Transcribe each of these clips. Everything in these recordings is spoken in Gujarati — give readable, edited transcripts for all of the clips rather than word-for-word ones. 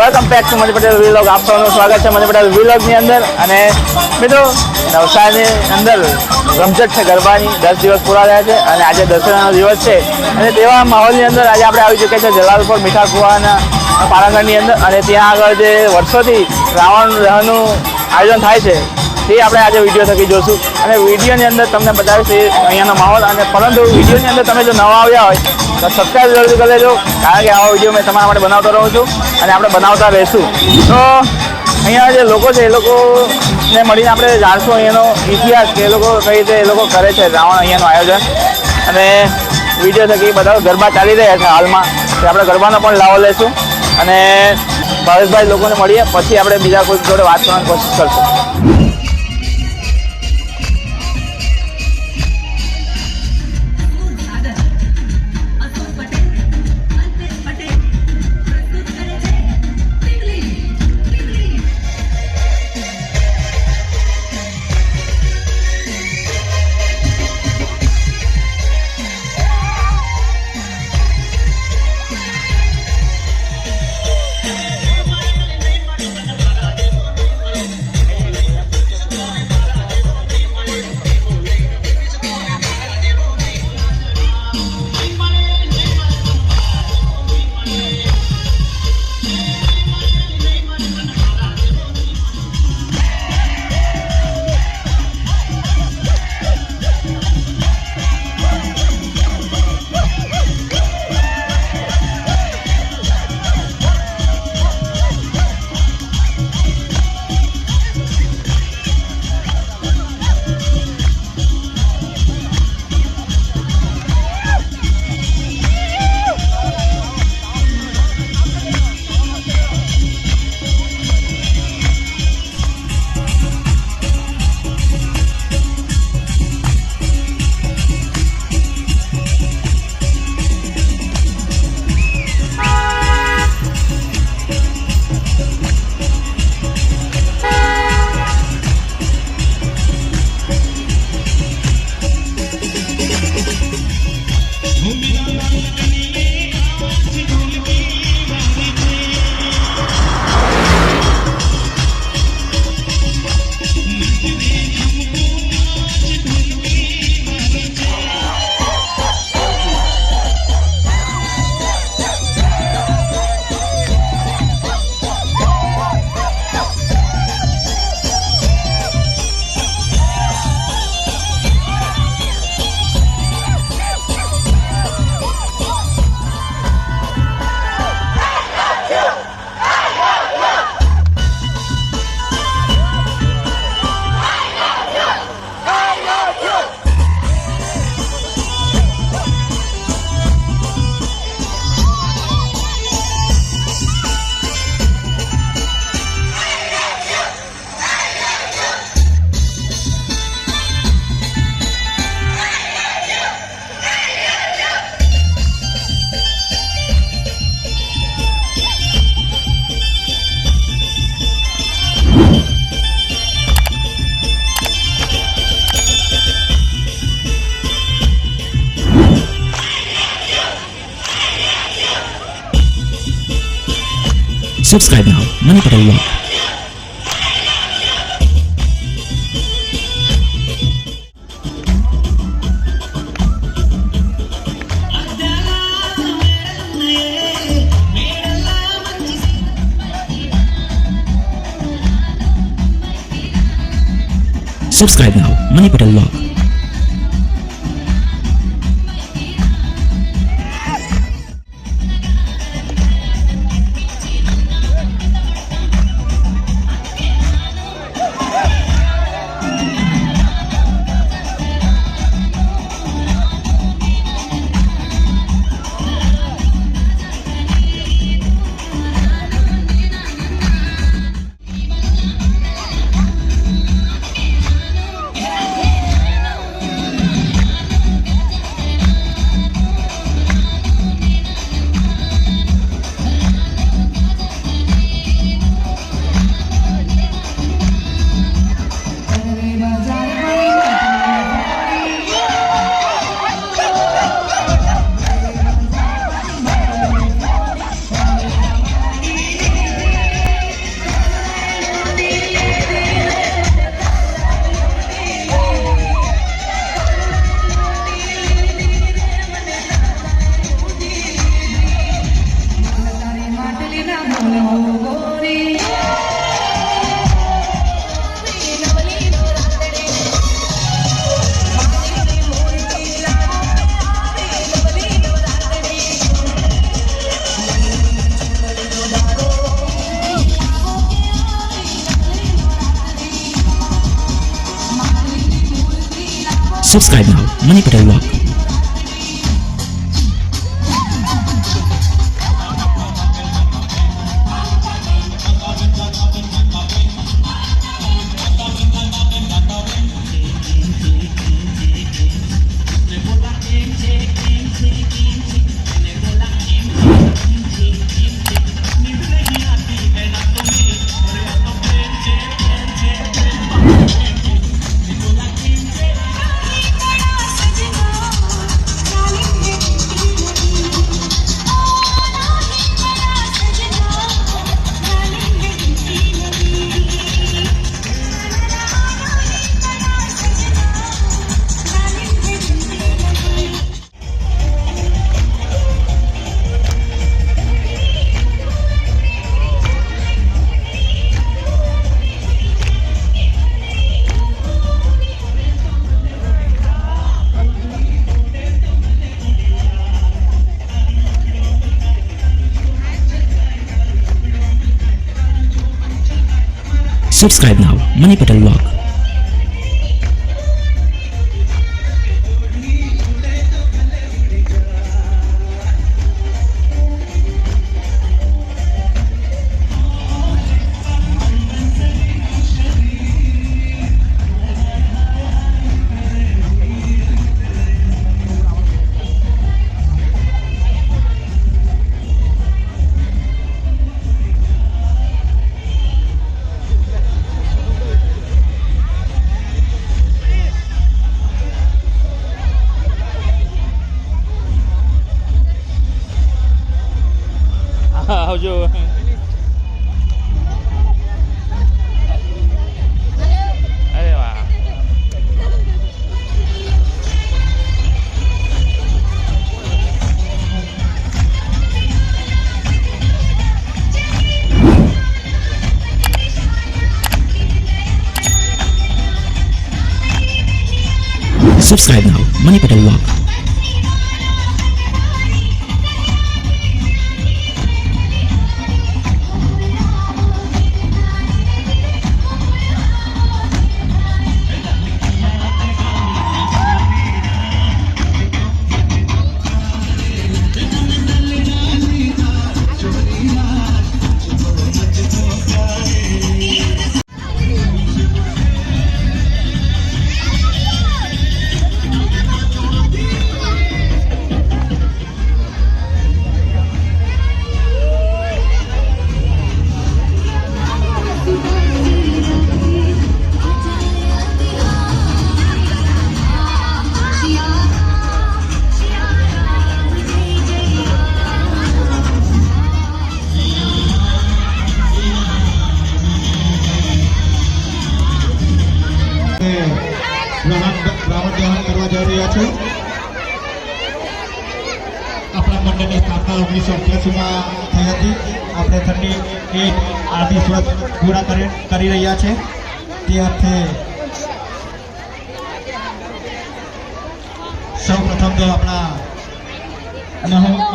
Welcome back to money Patel vlog. આપ સૌનું સ્વાગત છે મની પટેલ વ્લોગની અંદર. અને મિત્રો, નવસારીની અંદર રમઝટ છે ગરબાની. 10 દિવસ પૂરા થયા છે અને આજે દસરાનો દિવસ છે. અને તેવા માહોલની અંદર આજે આપણે આવી ચૂક્યા છે જલાલપુર મીઠા કુવાના પારાગણની અંદર. અને ત્યાં આગળ જે વર્ષોથી રાવણ દહનનું આયોજન થાય છે તે આપણે આજે વિડીયો થકી જોશું. અને વિડીયોની અંદર તમને બતાવીશ અહીંયાનો માહોલ. અને પરંતુ વિડીયોની અંદર તમે જો નવા આવ્યા હોય તો સબસ્ક્રાઈબ જરૂર કરી લેજો, કારણ કે આવા વિડીયો મેં તમારા માટે બનાવતો રહું છું અને આપણે બનાવતા રહીશું. તો અહીંયા જે લોકો છે એ લોકોને મળીને આપણે જાણશું અહીંયાનો ઇતિહાસ, કે એ લોકો કઈ રીતે એ લોકો કરે છે રાવણ અહીંયાનું આયોજન. અને વિડીયો થકી બધા ગરબા ચાલી રહ્યા છે હાલમાં, તો આપણે ગરબાનો પણ લાવો લઈશું. અને ભાવેશભાઈ લોકોને મળીએ, પછી આપણે બીજા કોઈ જોડે વાત કરવાની કોશિશ કરશું. Subscribe now, Mani Patel Vlog. Subscribe now, Mani Patel Vlog. Subscribe now, Money Patel Vlog. Subscribe now, Money Patel Vlog. આવજો. અરે વાહ. Subscribe now, Money Patel Vlog. Ravan દહન કરવા જઈ રહ્યા છે. આપણા મંડળની સ્થાપના 1988માં થઈ હતી. આપણે 38 આદિ વર્ષ પૂરા કરી રહ્યા છે. તે અર્થે સૌ પ્રથમ તો આપણા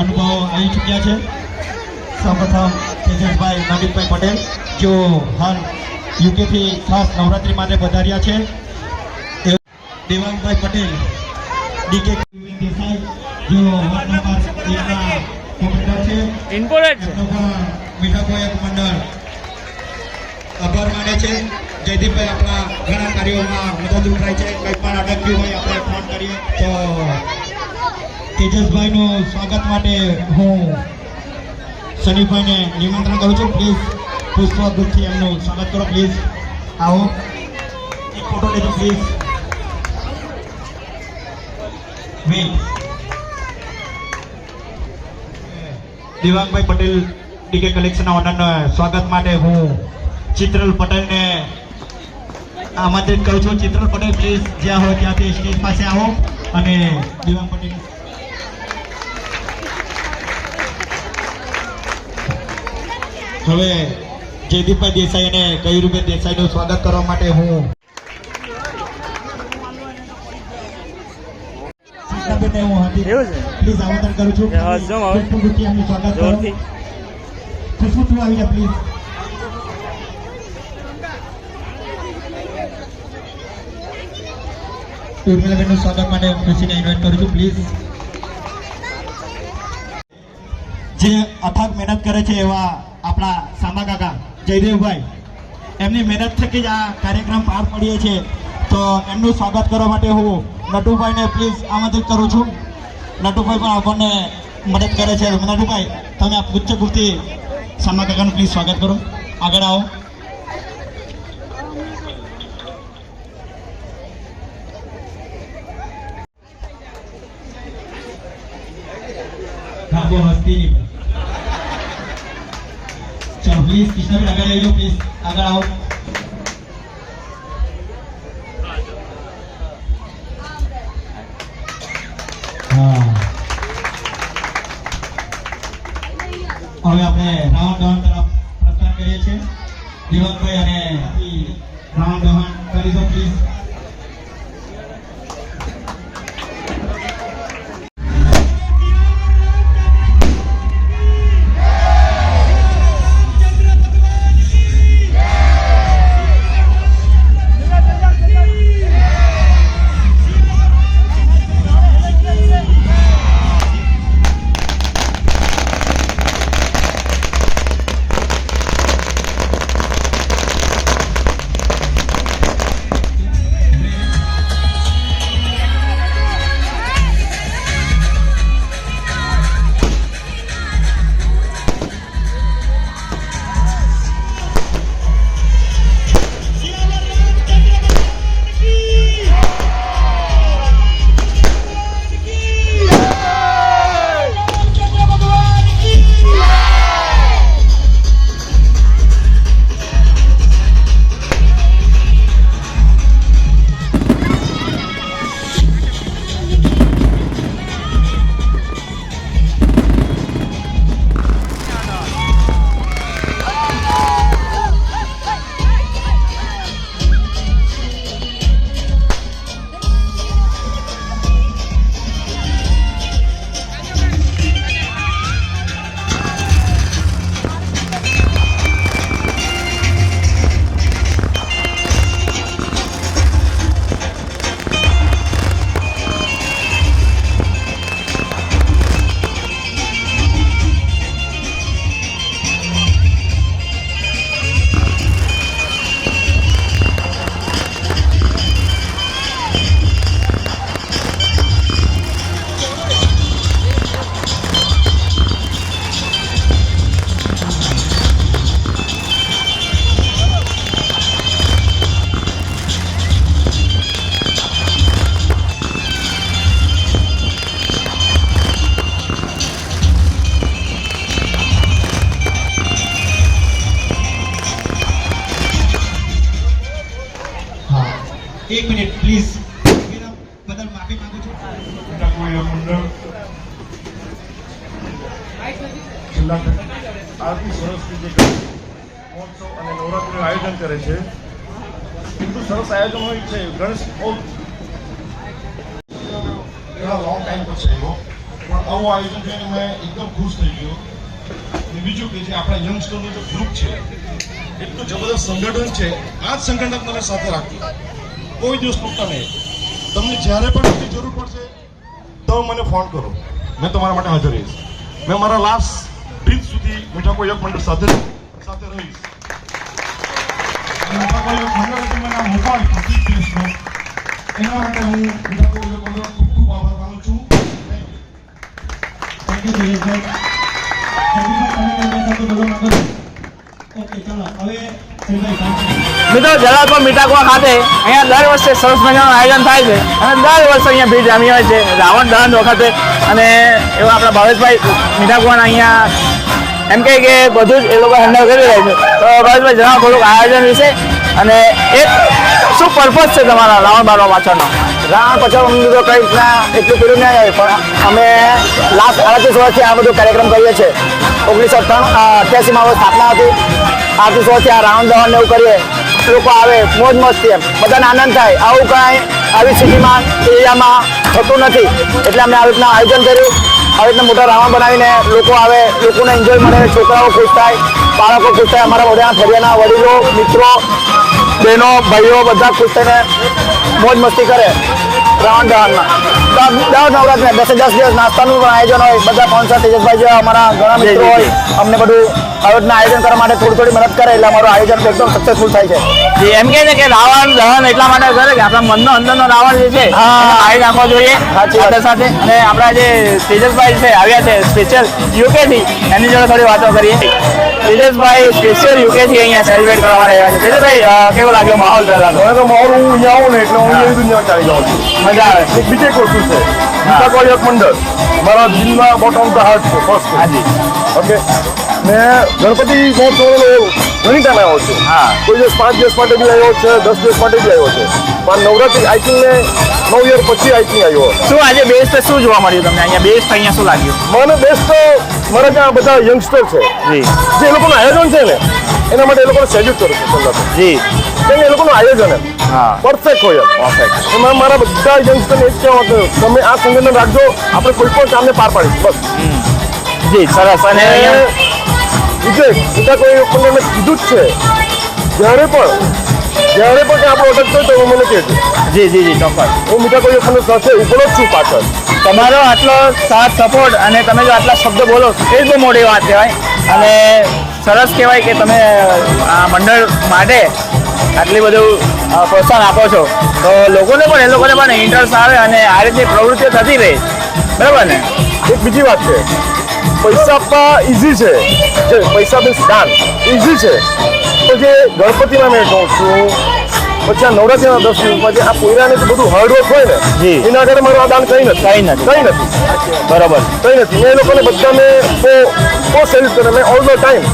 અનુભવો આવી ચૂક્યા છે. સૌ પ્રથમ તેજસભાઈ નવીનભાઈ પટેલ, જો હાલ યુકેથી ખાસ નવરાત્રી માટે પધાર્યા છે. દેવાંગભાઈ પટેલ, ડીકે દેસાઈ, જો વોર્ડ નંબર 1 ના કોમ્પ્યુટર છે. ઇમ્પોર્ટેડ છે. મીઠાકોય મંડળ આભાર માને છે. જયદીપભાઈ આપણા ઘણા કાર્યોમાં મદદરૂપ થાય છે. કંઈ પણ અટક્યું હોય આપણે ફોન કરીએ તો. તેજસભાઈનું સ્વાગત માટે હું સનીભાઈને નિમંત્રણ કરું છું. પ્લીઝ પુષ્પગુચ્છથી એમનું સ્વાગત કરો. પ્લીઝ આવો, એક ફોટો લેજો પ્લીઝ. દેવાંગભાઈ પટેલ ડીકે કલેક્શનના ઓનરના સ્વાગત માટે હું ચિત્રલ પટેલને આમંત્રિત કરું છું. ચિત્રલ પટેલ પ્લીઝ જ્યાં હોય ત્યાંથી સ્ટેજ પાસે આવો અને દેવાંગ પટેલ હવે જયદીપભાઈ દેસાઈ અને કયુરભાઈ દેસાઈનું સ્વાગત કરવા માટે હું એવું છે. પ્લીઝ આમંત્રણ કરું છું. સ્વાગત કરો. ખુશ્બુ તું આવી જા પ્લીઝ. ઉર્મિલાબેનનું સ્વાગત માટે હું ખુશીને ઇન્વાઇટ કરું છું પ્લીઝ. જે અથાગ મહેનત કરે છે એવા આપણા સામા કાકા જયદેવભાઈ, એમની મહેનત થકી જ આ કાર્યક્રમ પાર પડીએ છીએ, તો એમનું સ્વાગત કરવા માટે હું નટુભાઈને પ્લીઝ આમંત્રિત કરું છું. નટુભાઈ પણ આપણને મદદ કરે છે. નટુભાઈ, તમે આ ગુચ્છ ગુપ્તી સામા કાકાનું પ્લીઝ સ્વાગત કરો. આગળ આવો. ધાબો હસ્તી નહીં. ચલો પ્લીઝ કૃષ્ણબેન આગળ આવી જાઓ, પ્લીઝ આગળ આવો. હા, હવે આપણે રાવણ દહન તરફ પ્રસ્થાન કરીએ છીએ. દીવકભાઈ અને રાવણ દહન કરી દો પ્લીઝ. એક મિનિટ પ્લીઝ. બદલ માફી માંગુ છું. આટલી સરસ રીતે મહોત્સવ અને નવરાત્રિનું આયોજન કરે છે. એટલું સરસ આયોજન હોય છે. ગણેશ બહુ લોંગ ટાઈમ પછી આવ્યો, પણ આવું આયોજન જોઈને મેં એકદમ ખુશ થઈ ગયો. અને બીજું કે જે આપણા યંગસ્ટરનું જે ગ્રુપ છે, એટલું જબરદસ્ત સંગઠન છે. આ જ સંગઠન તમે સાથે રાખ્યું, કોઈ દિવસ તૂટતા નહીં. તમને જ્યારે પણ એની જરૂર પડશે તો મને ફોન કરો, મેં તમારા માટે હાજર રહીશ. મેં મારા લાસ્ટ બ્રીથ સુધી મીઠાકો યોગ મંડળ સાથે રહીશ. મીઠાકો યોગ મંડળ મને આ મોકો આપ્યો દેશનો, એના માટે હું મીઠાકો યોગ મંડળ ખૂબ ખૂબ આભાર માનું છું. Thank you Sureshbhai. ઓકે, ચાલો હવે મિત્રો જલાલપુર મીઠાકુવા ખાતે અહીંયા દર વર્ષે સરસ મજાનું આયોજન થાય છે અને દર વર્ષે અહીંયા ભીડ જામી હોય છે રાવણ દહન વખતે. અને એવા આપણા ભાવેશભાઈ મીઠાકુવાના અહીંયા એમ કહે કે બધું જ એ લોકો હેન્ડલ કરી રહ્યા છે. તો ભાવેશભાઈ જણાવો થોડુંક આયોજન વિશે અને એક શું પર્પઝ છે તમારા રાવણ બારવા પાછળનો? રાવણ પાછળ અમને તો કંઈ રીતના એટલું પેલું નહીં આવે, પણ અમે લાસ્ટ 38 વર્ષથી આ બધો કાર્યક્રમ કરીએ છીએ. 1988માં સ્થાપના હતી. 38 વર્ષથી આ રાવણ દહન એવું કરીએ, લોકો આવે મોજ મસ્તી, એમ બધાને આનંદ થાય. આવું કાંઈ આવી સિટીમાં એરિયામાં થતું નથી, એટલે અમે આવી રીતના આયોજન કર્યું. આવી રીતના મોટા રાવણ બનાવીને લોકો આવે, લોકોને એન્જોય મળે, છોકરાઓ ખુશ થાય, બાળકો ખુશ થાય, અમારા બધાના ફળિયાના વડીલો, મિત્રો, બહેનો, ભાઈઓ બધા ખુશ થઈને મોજ મસ્તી કરે. રાવણ દહનમાં દર નવરાત્રિ 10 દિવસ નાસ્તાનું પણ આયોજન હોય. બધા સ્પોન્સર તેજસભાઈ જેવા અમારા ઘણા મિત્રો હોય અમને બધું આવી રીતના આયોજન કરવા માટે થોડી મદદ કરે એટલે અમારું આયોજન એકદમ સક્સેસફુલ થાય છે. જી, એમ કહે છે કે રાવણ દહન એટલા માટે કરે કે આપણા મનનો અંદરનો રાવણ જે છે હા. એને મારી નાખવો જોઈએ સાચી વાત. સાથે અને આપણા જે તેજસભાઈ છે આવ્યા છે સ્પેશિયલ યુકે થી, એની જોડે થોડી વાતો કરીએ. તેજસભાઈ સ્પેશિયલ યુકે થી અહીંયા સેલિબ્રેટ કરવા માટે આવ્યા છે. તેજસભાઈ કેવો લાગ્યો માહોલ પહેલા તો? મને તો મારું હું અહીંયા આવું ને એટલે હું એવી દુનિયા ચાલી જાઉં છું. મજા આવે છે. એક બીજી એક વસ્તુ છે, ગીતાકોળી એક મંડળ મારા દિલના બોટમ ઓફ ધ હાર્ટ છે ફર્સ્ટ. હાજી. ઓકે, મેં ગણપતિ મહોત્સવ ઘણી ટાઈમ આવ્યો છું. હા. કોઈ દિવસ 5 દિવસ માટે બી આવ્યો છે, 10 દિવસ માટે બી આવ્યો છે, પણ નવરાત્રી આઈ થિંક મેં 9 યર પછી આઈ થિંક આવ્યો. શું આજે બેસ્ટ શું જોવા મળ્યું તમને અહીંયા? બેસ્ટ અહીંયા શું લાગ્યું? મને બેસ્ટ તો મારા ત્યાં બધા યંગસ્ટર છે જી જે એ લોકોનું આયોજન છે ને એના માટે એ લોકોને સેલ્યુટ કરું છું પહેલા તો. જી કેમ કે એ લોકોનું આયોજન એમ હા પરફેક્ટ હોય એમ. પરફેક્ટ. એમાં મારા બધા યંગસ્ટરને એક કહેવા કે તમે આ સંગઠન રાખજો, આપણે કોઈ પણ કામને પાર પાડીશ બસ. જી સરસ. અને અહીંયા વિજય બીજા કોઈ લોકોને મેં કીધું જ છે, જ્યારે પણ કે આપણો અટકતો હોય તો મને કહેજો. જી જી જી ચોક્કસ. હું બીજા કોઈ લોકોને સાથે ઉભો જ છું પાછળ. તમારો આટલો સાથ સપોર્ટ અને તમે જો આટલા શબ્દો બોલો એ જ બહુ મોટી વાત કહેવાય. અને સરસ કહેવાય કે તમે આ મંડળ માટે આટલી બધું પ્રોત્સાહન આપો છો, તો લોકોને પણ ઇન્ટરેસ્ટ આવે અને આ રીતની પ્રવૃત્તિઓ થતી રહે. બરાબર ને? એક બીજી વાત છે, પૈસા આપવા ઇઝી છે, જે પૈસા મીન્સ દાન ઇઝી છે, તો જે ગણપતિમાં મેં કહું છું પછી આ નવરાત્રીના 10 દિવસમાં જે આ પોયરાને જે બધું હાર્ડવર્ક હોય ને જી. એના આગળ મારું આ દાન કંઈ નથી. કંઈ નથી. બરાબર. કંઈ નથી. મેં એ લોકોને બધાને બહુ સેલ્યુટ કરે. મેં ઓલ ધ ટાઈમ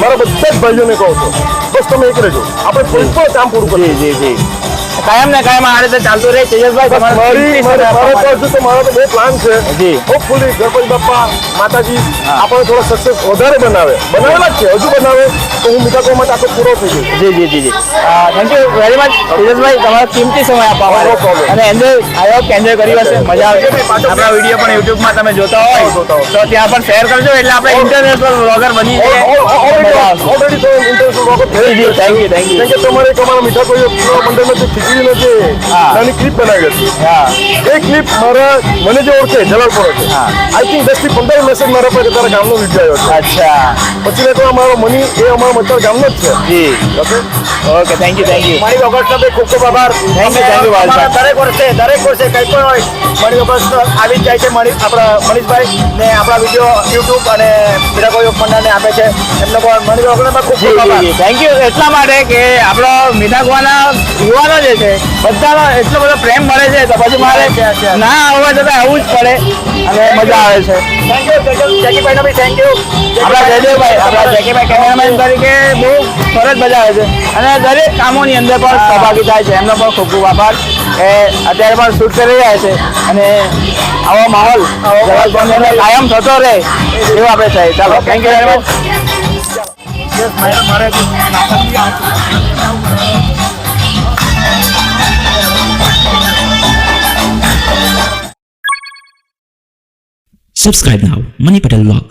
મારા બધા જ ભાઈઓને કહું છું બસ તમે એક રહેજો, આપણે કોઈ પણ કામ પૂરું કરીએ. જી જી જી. કાયમ ને કાયમ આ રીતે ચાલતું રહે. તેજસભાઈ તમારા મારી કિંમતી સમય આપવા માટે. તો મારો તો બહુ પ્લાન છે. જી. હોપફુલી ગણપતિ બાપ્પા માતાજી આપણે થોડો સક્સેસ વધારે બનાવેલા જ છે, હજુ બનાવે તો હું મીઠા કોમાં આખો પૂરો થઈ જઈશ. જી જી જી જી. થેન્ક યુ વેરી મચ તેજસભાઈ, તમારો કિંમતી સમય આપવા No માટે. problem. અને આઈ હોપ એન્જોય કર્યું હશે, મજા આવે. આપણા વિડીયો પણ યુટ્યુબમાં તમે જોતા હોય જોતા હોય. તો ત્યાં પણ શેર કરજો એટલે આપણે ઇન્ટરનેશનલ વ્લોગર બની જઈએ. મજા આવશે. ઓલરેડી તો ઇન્ટરનેશનલ વખત થઈ જી, ગયો thank you, thank you. કેમ કે તમારે તમારા મીઠા કોઈ મંડળમાં જે ખીચડીનો જે હા. નાની ક્લિપ બનાવી હતી હા એ ક્લિપ મને જે ઓળખે જલાલપુર છે, હા. આઈ થિંક 10 થી 15 મેસેજ મારા પર તારા ગામનો વિડીયો આવ્યો અચ્છા. છે. પછી મેં કહ્યું અમારો મની એ અમારો મતલબ ગામનો જ છે. જી ઓકે, ઓકે થેન્ક યુ મારી ઓગસ્ટનો બી ખૂબ ખૂબ આભાર. Thank you, ભાઈ સાહેબ. દરેક વર્ષે કંઈ પણ હોય મારી ઓગસ્ટ આવી જ જાય છે. આપણા મનીષભાઈ ને આપણા વિડીયો યુટ્યુબ અને બીજા કોઈ મંડળને આપે છે, એમનો પણ મારી ઓગસ્ટમાં ખૂબ જી ખૂબ જી આભાર. જી થેન્ક યુ. એટલા માટે કે આપણો મીઠા કુવાના યુવાનો જે છે બધાનો એટલો બધો પ્રેમ મળે છે તો પછી મારે ના આવવા છતાં આવવું જ પડે અને મજા આવે છે. થેન્ક યુ જેકીભાઈનો બી થેન્ક યુ. આપણા જેકીભાઈ કેમેરામેન તરીકે બહુ ફરજ બજાવે છે અને દરેક કામોની અંદર પણ સહભાગી થાય છે. એમનો પણ ખૂબ ખૂબ આભાર. એ અત્યારે પણ શૂટ કરી રહ્યા છે અને આવો માહોલ જબરદસ્ત અને કાયમ થતો રહે એવું આપણે થાય. ચાલો thank you very much. Subscribe now, Money Patel Vlog.